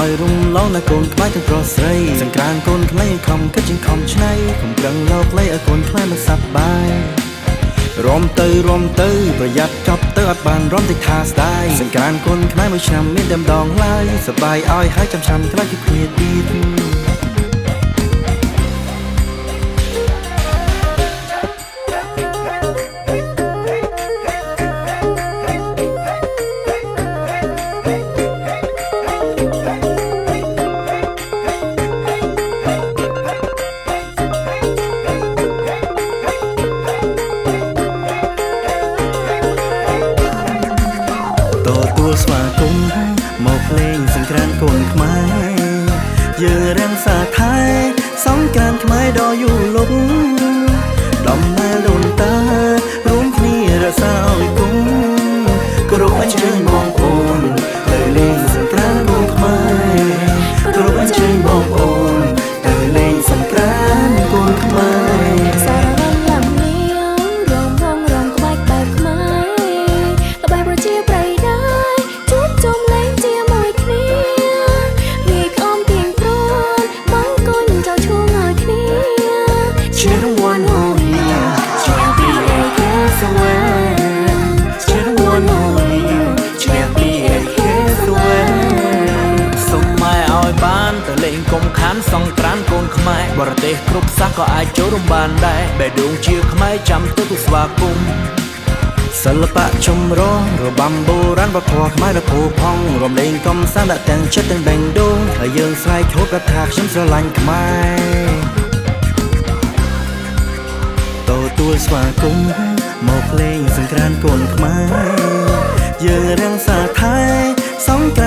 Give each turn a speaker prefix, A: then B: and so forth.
A: ឲ្យរុំឡងនៅកូនខ្មែរទាំងប្រុសស្រីសង្ក្រានកូនខ្មែរខំគិតជាងខំឆ្នៃខំប្រឹងលោកលៃឲ្យកូនខ្មែរមិនសប្បាយរំទៅប្រយ័ត្នចប់ទៅអត់បានរំតិចថាស្ដាយសង្ក្រានកូនខ្មែរមួយឆ្នាំមានតែម្ដងឡើយសប្បាយឲ្យហើយចាំឆ្នាំក្រោយគឺគ្នាទៀតស្វាគមន៍មកលេងសង្ក្រានកូនខ្មែរយើងរាំងសាថៃសង្ក្រានខ្មែរដ៏យូរលុបដំណើរដូនតារួមគ្នារក្សាឲ្យគង់គ្រប់អញ្ជើញបងប្អូនទៅលេងសង្ក្រានកូនខ្មែរគ្រប់អញ្ជើញបងប្អូនទៅលេងសង្ក្រានកូនខ្មែរកុំខានសង្ក្រានកូនខ្មែរបរទេសគ្រប់សាសក៏អាចចូលរួមបានដែរបេះដូងជាខ្មែរចាំទទួលស្វាគមន៍សិល្បៈចម្រុះរបាំបុរាណវប្បធម៌ខ្មែរដ៏ផូរផង់រំលែងកំសាន្តដាក់ទាំងចិត្តទាំងបេះដូងហើយយើងស្រែកឈប់ប្រាប់ថាខ្ញុំស្រឡាញ់ខ្មែរទទួលស្វាគមន៍មកលេងសង្ក្រានកូនខ្មែរយើងរាំងសាថៃសង្ក្រា